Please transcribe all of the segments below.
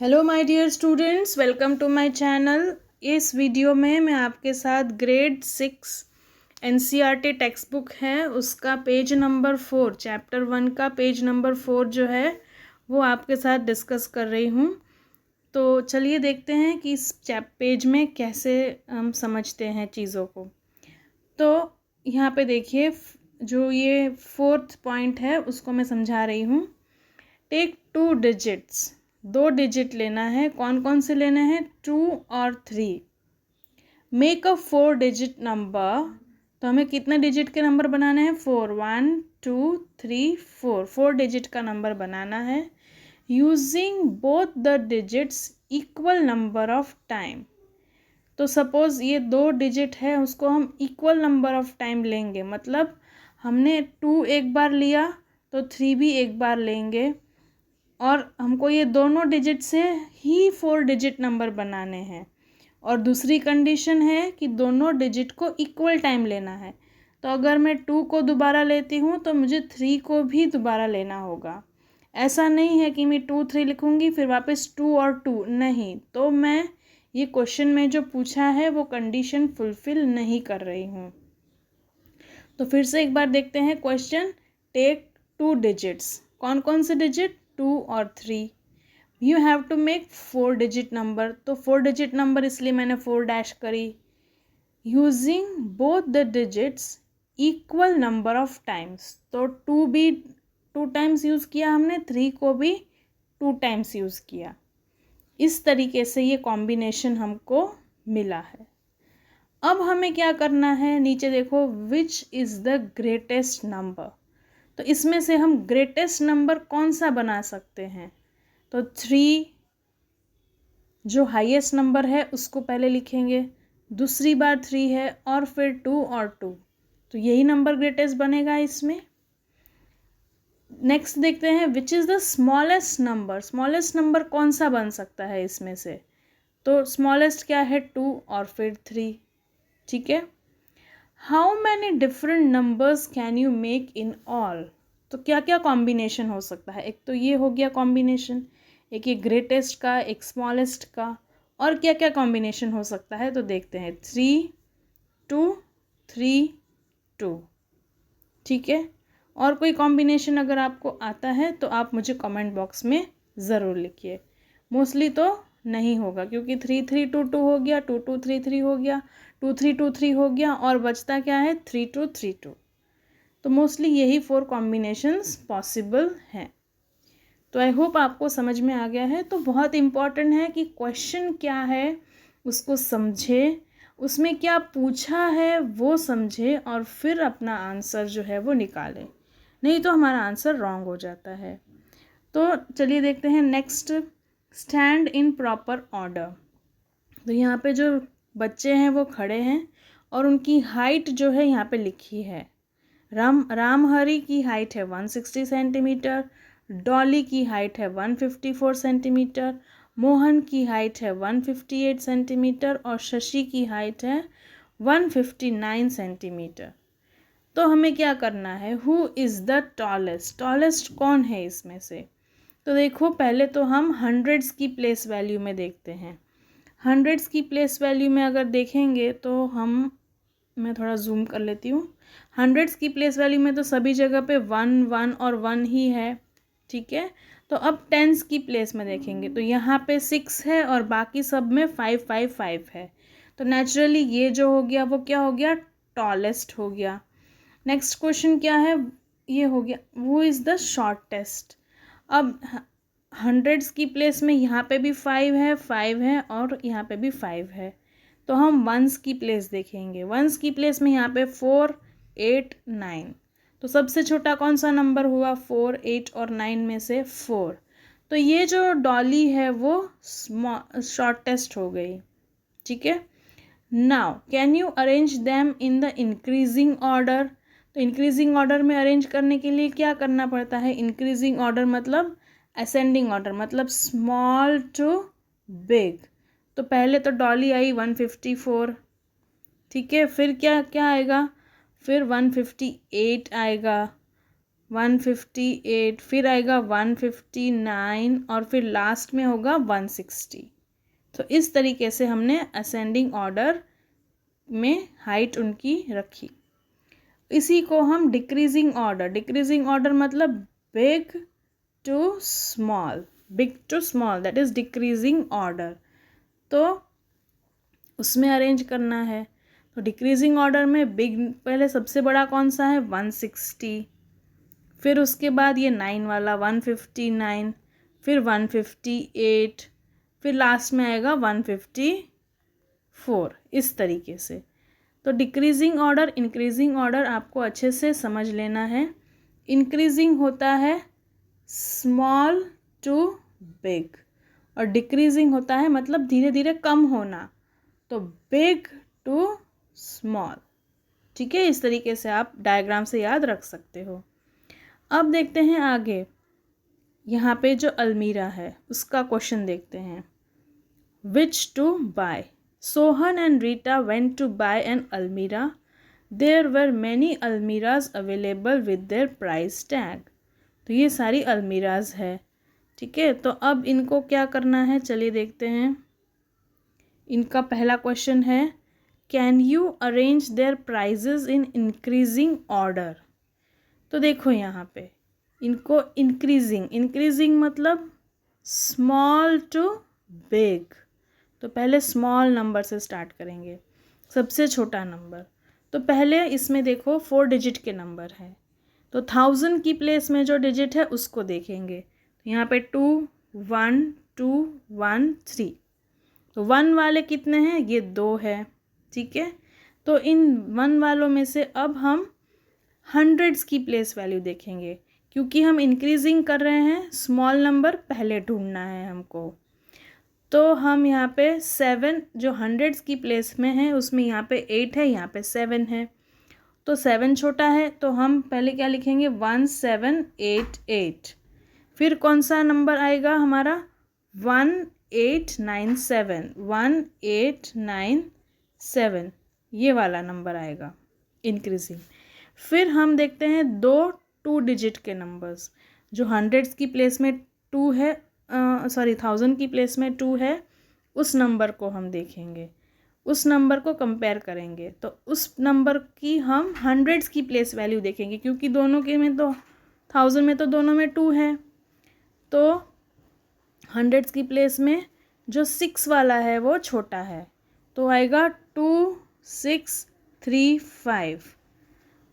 Hello my dear students, welcome to my channel. इस video में मैं आपके साथ ग्रेड 6 एनसीईआरटी टेक्स्ट बुक है उसका पेज नंबर 4 चैप्टर 1 का पेज नंबर 4 जो है वो आपके साथ डिस्कस कर रही हूँ। तो चलिए देखते हैं कि इस पेज में कैसे हम समझते हैं चीज़ों को। तो यहाँ पे देखिए, जो ये 4th पॉइंट है उसको मैं समझा रही हूँ। टेक 2 डिजिट्स, 2 डिजिट लेना है। कौन कौन से लेने हैं? 2 और 3। Make a 4 digit number. तो हमें कितने डिजिट के नंबर बनाने हैं? 4। 1 2 3 4, 4 डिजिट का नंबर बनाना है। Using both the digits equal number of time. तो सपोज ये 2 डिजिट है, उसको हम इक्वल नंबर ऑफ टाइम लेंगे। मतलब हमने 2 एक बार लिया तो 3 भी एक बार लेंगे, और हमको ये दोनों डिजिट से ही 4 डिजिट नंबर बनाने हैं। और दूसरी कंडीशन है कि दोनों डिजिट को इक्वल टाइम लेना है। तो अगर मैं 2 को दोबारा लेती हूँ तो मुझे 3 को भी दोबारा लेना होगा। ऐसा नहीं है कि मैं 2 3 लिखूँगी फिर वापस 2 और 2 नहीं। तो मैं ये क्वेश्चन में जो पूछा है वो कंडीशन फुलफिल नहीं कर रही हूँ। तो फिर से एक बार देखते हैं क्वेश्चन। Take 2 digits. कौन कौन से डिजिट? 2 और 3। You have to make 4 digit number. तो 4 डिजिट नंबर इसलिए मैंने 4 डैश करी। Using both the digits equal number of times. तो 2 भी 2 टाइम्स यूज़ किया हमने, 3 को भी 2 टाइम्स यूज़ किया। इस तरीके से ये कॉम्बिनेशन हमको मिला है। अब हमें क्या करना है? नीचे देखो, which is the greatest number. तो इसमें से हम ग्रेटेस्ट नंबर कौन सा बना सकते हैं? तो 3 जो हाईएस्ट नंबर है उसको पहले लिखेंगे, दूसरी बार 3 है और फिर 2 और 2, तो यही नंबर ग्रेटेस्ट बनेगा इसमें। नेक्स्ट देखते हैं, which is the smallest number. Smallest number कौन सा बन सकता है इसमें से? तो स्मॉलेस्ट क्या है? 2 और फिर 3। ठीक है। How many different numbers can you make in all. तो क्या क्या कॉम्बिनेशन हो सकता है? एक तो ये हो गया कॉम्बिनेशन, एक ये ग्रेटेस्ट का, एक स्मॉलेस्ट का, और क्या क्या कॉम्बिनेशन हो सकता है तो देखते हैं। 3 2 3 2। ठीक है। और कोई कॉम्बिनेशन अगर आपको आता है तो आप मुझे कमेंट बॉक्स में ज़रूर लिखिए। मोस्टली तो नहीं होगा, क्योंकि 3 3 2 2 हो गया, 2 2 3 3 हो गया, 2 3 2 3 हो गया, और बचता क्या है? 3 2 3 2। तो मोस्टली यही 4 कॉम्बिनेशंस पॉसिबल हैं। तो आई होप आपको समझ में आ गया है। तो बहुत इम्पॉर्टेंट है कि क्वेश्चन क्या है उसको समझे, उसमें क्या पूछा है वो समझे, और फिर अपना आंसर जो है वो निकालें, नहीं तो हमारा आंसर रॉन्ग हो जाता है। तो चलिए देखते हैं next, stand in proper order. तो यहाँ पे जो बच्चे हैं वो खड़े हैं और उनकी हाइट जो है यहाँ पे लिखी है। रामहरि की हाइट है 160 सेंटीमीटर, डॉली की हाइट है 154 सेंटीमीटर, मोहन की हाइट है 158 सेंटीमीटर और शशि की हाइट है 159 सेंटीमीटर। तो हमें क्या करना है? Who is the tallest. Tallest कौन है इसमें से? तो देखो, पहले तो हम हंड्रेड्स की प्लेस वैल्यू में देखते हैं। हंड्रेड्स की प्लेस वैल्यू में अगर देखेंगे तो मैं थोड़ा जूम कर लेती हूँ। हंड्रेड्स की प्लेस वैल्यू में तो सभी जगह पे 1 1 और 1 ही है। ठीक है। तो अब टेंस की प्लेस में देखेंगे तो यहाँ पे 6 है और बाकी सब में 5 5 5 है। तो नेचुरली ये जो हो गया वो क्या हो गया? टॉलेस्ट हो गया। नेक्स्ट क्वेश्चन क्या है? ये हो गया, वो इज़ द शॉर्टेस्ट। अब हंड्रेड्स की प्लेस में यहाँ पे भी 5 है और यहाँ पे भी 5 है। तो हम वंस की प्लेस देखेंगे। वंस की प्लेस में यहाँ पे 4 8 9। तो सबसे छोटा कौन सा नंबर हुआ? 4 8 और 9 में से 4। तो ये जो डॉली है वो शॉर्टेस्ट हो गई। ठीक है। Now can you arrange them in the increasing order. तो इंक्रीजिंग ऑर्डर में अरेंज करने के लिए क्या करना पड़ता है? इंक्रीजिंग ऑर्डर मतलब असेंडिंग ऑर्डर, मतलब स्मॉल टू बिग। तो पहले तो डॉली आई 154। ठीक है। फिर क्या क्या आएगा? फिर 158 आएगा, 158, फिर आएगा 159 और फिर लास्ट में होगा 160। तो इस तरीके से हमने असेंडिंग ऑर्डर में हाइट उनकी रखी। इसी को हम डिक्रीजिंग ऑर्डर मतलब big to small, that is decreasing order, तो उसमें अरेंज करना है। तो डिक्रीजिंग ऑर्डर में बिग पहले सबसे बड़ा कौन सा है 160, फिर उसके बाद ये 9 वाला 159, फिर 158, फिर लास्ट में आएगा 154, इस तरीके से। तो डिक्रीजिंग ऑर्डर इंक्रीजिंग ऑर्डर आपको अच्छे से समझ लेना है। इंक्रीजिंग होता है स्मॉल टू बिग और डिक्रीजिंग होता है मतलब धीरे धीरे कम होना, तो बिग टू स्मॉल। ठीक है, इस तरीके से आप डायग्राम से याद रख सकते हो। अब देखते हैं आगे, यहाँ पे जो अलमीरा है उसका क्वेश्चन देखते हैं। Which to buy? Sohan and Rita went to buy an almirah. There were many almirahs available with their price tag. तो ये सारी अलमीराज है। ठीक है, तो अब इनको क्या करना है चलिए देखते हैं। इनका पहला क्वेश्चन है can you arrange their prices in increasing order. तो देखो यहाँ पे इनको इंक्रीजिंग मतलब स्मॉल टू बिग, तो पहले स्मॉल नंबर से स्टार्ट करेंगे, सबसे छोटा नंबर। तो पहले इसमें देखो 4 डिजिट के नंबर हैं, तो 1000 की प्लेस में जो डिजिट है उसको देखेंगे। तो यहाँ पे 2 1 2 1 3, तो 1 वाले कितने हैं, ये 2 है। ठीक है, तो इन 1 वालों में से अब हम हंड्रेड्स की प्लेस वैल्यू देखेंगे, क्योंकि हम इंक्रीजिंग कर रहे हैं, स्मॉल नंबर पहले ढूंढना है हमको। तो हम यहाँ पे 7 जो हंड्रेड्स की प्लेस में है उसमें यहाँ पे 8 है, यहाँ पे 7 है, तो 7 छोटा है, तो हम पहले क्या लिखेंगे 1788। फिर कौन सा नंबर आएगा हमारा 1897, 1897 ये वाला नंबर आएगा इंक्रीजिंग। फिर हम देखते हैं 2 डिजिट के नंबर्स, जो हंड्रेड्स की प्लेस में 2 है, 1000 की प्लेस में 2 है, उस नंबर को हम देखेंगे, उस नंबर को कंपेयर करेंगे। तो उस नंबर की हम हंड्रेड्स की प्लेस वैल्यू देखेंगे, क्योंकि दोनों के में तो 1000 में तो दोनों में 2 है, तो हंड्रेड्स की प्लेस में जो 6 वाला है वो छोटा है, तो आएगा 2635।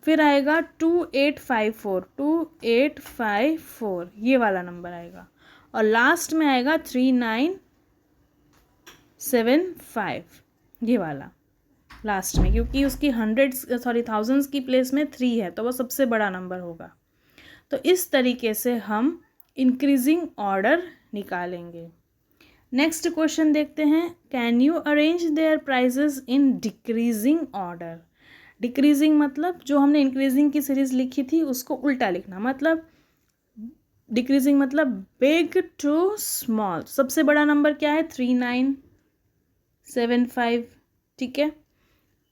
फिर आएगा 2854 ये वाला नंबर आएगा, और लास्ट में आएगा 3975 ये वाला लास्ट में, क्योंकि उसकी थाउजेंड्स की प्लेस में 3 है, तो वो सबसे बड़ा नंबर होगा। तो इस तरीके से हम इंक्रीजिंग ऑर्डर निकालेंगे। नेक्स्ट क्वेश्चन देखते हैं, can you arrange their prices in decreasing order. Decreasing मतलब जो हमने इंक्रीजिंग की सीरीज लिखी थी उसको उल्टा लिखना, मतलब डिक्रीजिंग मतलब बिग टू स्मॉल। सबसे बड़ा नंबर क्या है 3975। ठीक है,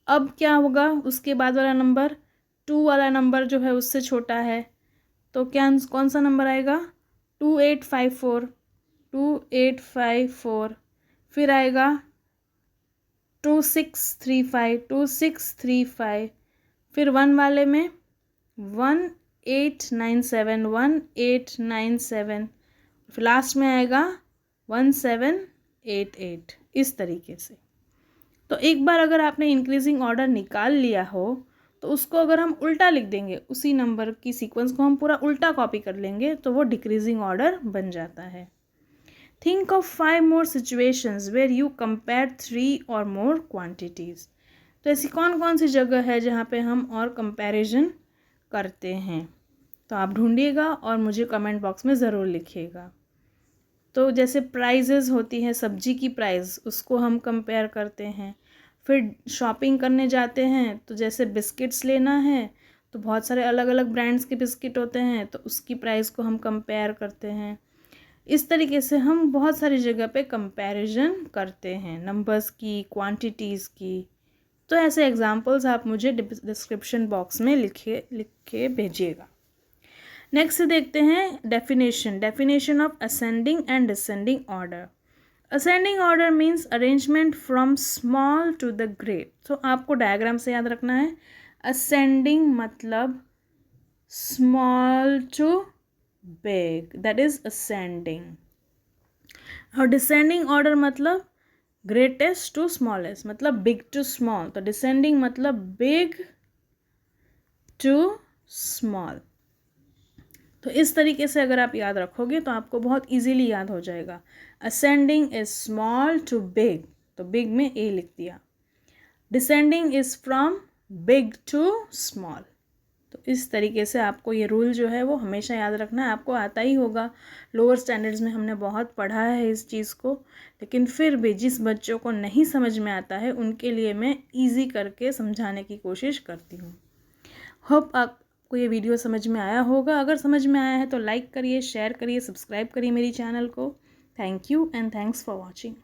अब क्या होगा उसके बाद वाला नंबर 2 वाला नंबर जो है उससे छोटा है, तो क्या कौन सा नंबर आएगा 2854। फिर आएगा 2635। फिर 1 वाले में 1897। फिर लास्ट में आएगा 1788, इस तरीके से। तो एक बार अगर आपने इंक्रीजिंग ऑर्डर निकाल लिया हो तो उसको अगर हम उल्टा लिख देंगे, उसी नंबर की सीक्वेंस को हम पूरा उल्टा कॉपी कर लेंगे, तो वो डिक्रीजिंग ऑर्डर बन जाता है। Think of 5 more situations where you compare 3 or more quantities। तो ऐसी कौन कौन सी जगह है जहाँ पे हम और कंपैरिजन करते हैं, तो आप ढूंढिएगा और मुझे कमेंट बॉक्स में ज़रूर लिखिएगा। तो जैसे प्राइजेज़ होती हैं, सब्जी की प्राइस उसको हम कंपेयर करते हैं। फिर शॉपिंग करने जाते हैं तो जैसे बिस्किट्स लेना है तो बहुत सारे अलग अलग ब्रांड्स के बिस्किट होते हैं, तो उसकी प्राइस को हम कंपेयर करते हैं। इस तरीके से हम बहुत सारी जगह पे कंपैरिजन करते हैं, नंबर्स की, क्वांटिटीज़ की। तो ऐसे एग्जांपल्स आप मुझे डिस्क्रिप्शन बॉक्स में लिख के भेजिएगा। नेक्स्ट देखते हैं definition of ascending and descending order. Ascending order means arrangement from small to the great. तो आपको डायग्राम से याद रखना है, असेंडिंग मतलब small to big, that is ascending, और डिसेंडिंग ऑर्डर मतलब ग्रेटेस्ट टू स्मॉलेस्ट, मतलब बिग टू स्मॉल। तो डिसेंडिंग मतलब बिग टू स्मॉल। तो इस तरीके से अगर आप याद रखोगे तो आपको बहुत इजीली याद हो जाएगा। Ascending is small to big, तो बिग में ए लिख दिया। Descending is from big to small. तो इस तरीके से आपको ये रूल जो है वो हमेशा याद रखना है। आपको आता ही होगा, लोअर स्टैंडर्ड्स में हमने बहुत पढ़ा है इस चीज़ को, लेकिन फिर भी जिस बच्चों को नहीं समझ में आता है उनके लिए मैं इजी करके समझाने की कोशिश करती हूँ। होप आपको ये वीडियो समझ में आया होगा। अगर समझ में आया है तो लाइक करिए, शेयर करिए, सब्सक्राइब करिए मेरी चैनल को। Thank you and thanks for watching.